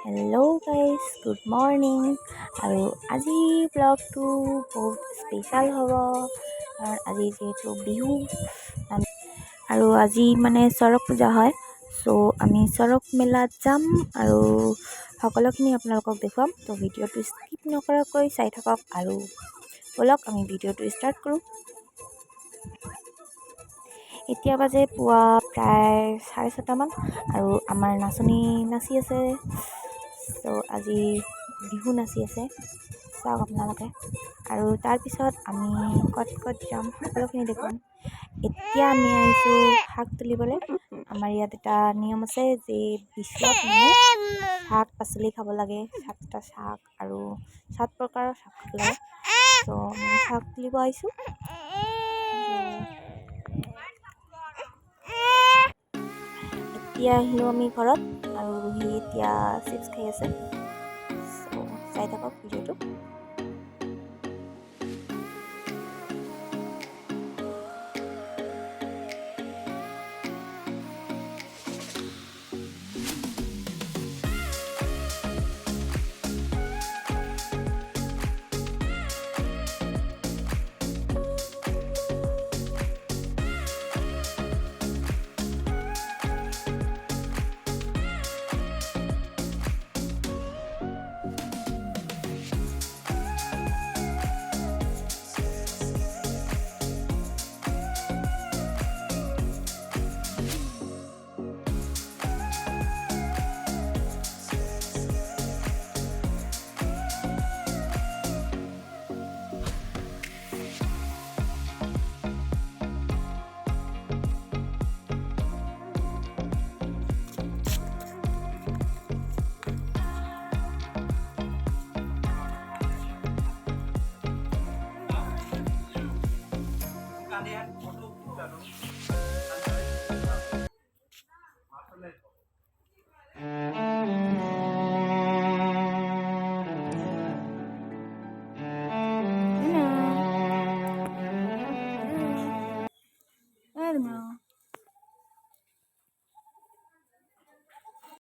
Hello' guys good morning. আৰু আজি ব্লগটো বহুত স্পেচিয়েল হ'ব কাৰণ আজি যিহেতু বিহু আৰু আজি মানে চৰক পূজা হয়। চ' আমি চৰক মেলাত যাম আৰু সকলোখিনি আপোনালোকক দেখুৱাম। ত' ভিডিঅ'টো স্কিপ নকৰাকৈ চাই থাকক আৰু ব'লক আমি ভিডিঅ'টো ষ্টাৰ্ট কৰোঁ। এতিয়া বাজে পুৱা প্ৰায় 6:30মান আৰু আমাৰ নাচনী নাচি আছে। চ' আজি বিহু নাচি আছে, চাওক আপোনালোকে। আৰু তাৰপিছত আমি ক'ত যাম সকলোখিনি দেখুৱাম। এতিয়া আমি আহিছোঁ শাক তুলিবলৈ। আমাৰ ইয়াত এটা নিয়ম আছে যে বিশ্বত মানে শাক পাচলি খাব লাগে, 7টা শাক আৰু 7 প্ৰকাৰৰ শাক খাব লাগে। চ' আমি শাক তুলিব আহিছোঁ। এতিয়া আহিলোঁ আমি ঘৰত আৰু সি এতিয়া চিপছ খাই আছে। চ' চাই থাকক ভিডিঅ'টো।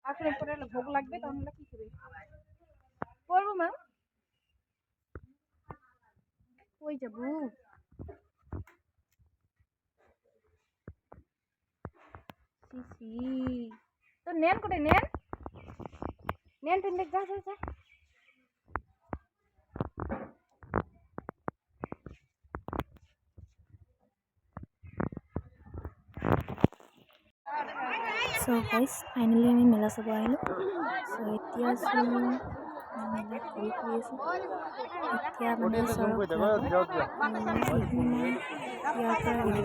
আসলে পরে ভোগ লাগবে তাহলে কি করে করবো মা কই যাবো সিসি তো নেন করে নেন নেন তুই যা যা যা চ' গাইজ ফাইনেলি আমি মেলা চাব আহিলোঁ। চ' এতিয়া আছোঁ মেলাত ঘূৰি ফুৰি আছোঁ। এতিয়া মানে চৰক ওলাব আৰু বিহু মই ইয়াৰ পৰা এৰি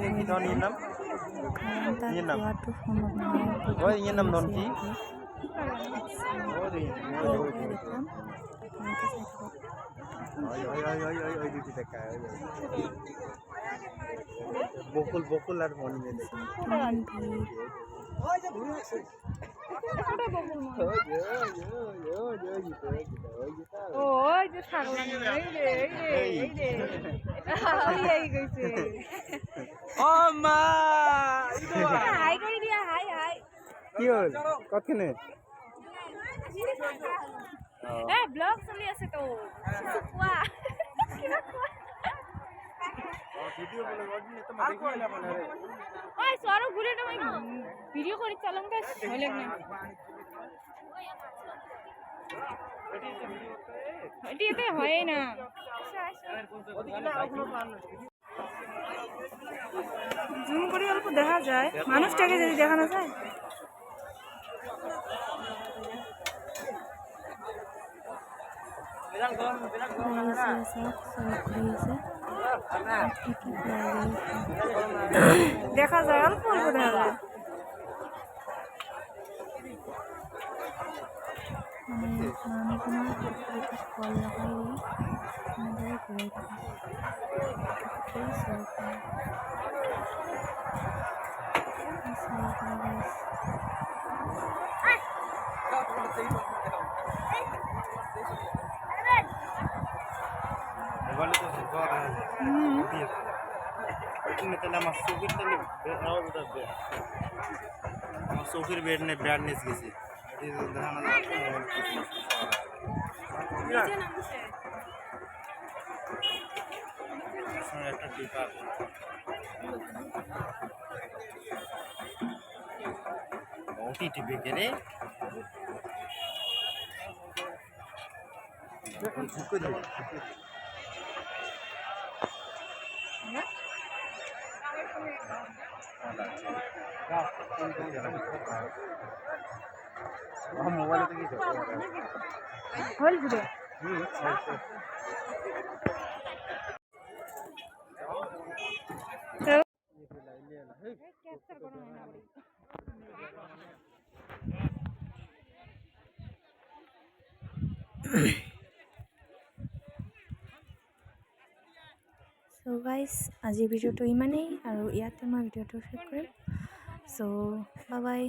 কাৰণ তাত যোৱাটো সম্ভৱ নহয়, বহুত ভিৰ আছে ইয়াতে। দেখুৱাম আপোনালোকে চাই থাকক। বকুল আর মনি কিমান ভিৰ। ওই যে ছাগল এই রে এই গইছে ও মা হাই করে দিয়া হাই হাই কি হল কতখানে এ ব্লগ চলি আছে তো কোৱা ভিডিও বলে অডিনে তো মা দেখি না বলে রে ওই সরো ঘুরে না ভিডিও করে চালাম গাইস হইলে না এটিতে হয় না জুম করে অল্প দেখা যায় মানুষটাকে যদি দেখানো যায় দেখা যায় অল্প অল্প দেখা যায় ফল লগাই এনেদৰে ঘূৰাই চৌকির বেড নেই ব্রাডনেস গেছে দেখানো একটা টিপা ওটি টিপে গেলে ঝুঁকে দেবে মোবাইলে থেকে হল ঘুরে ক্যাপচার করা হয় না চ' গাইজ আজিৰ ভিডিঅ'টো ইমানেই আৰু ইয়াতে মই ভিডিঅ'টো শেষ কৰিম চ' বাই বাই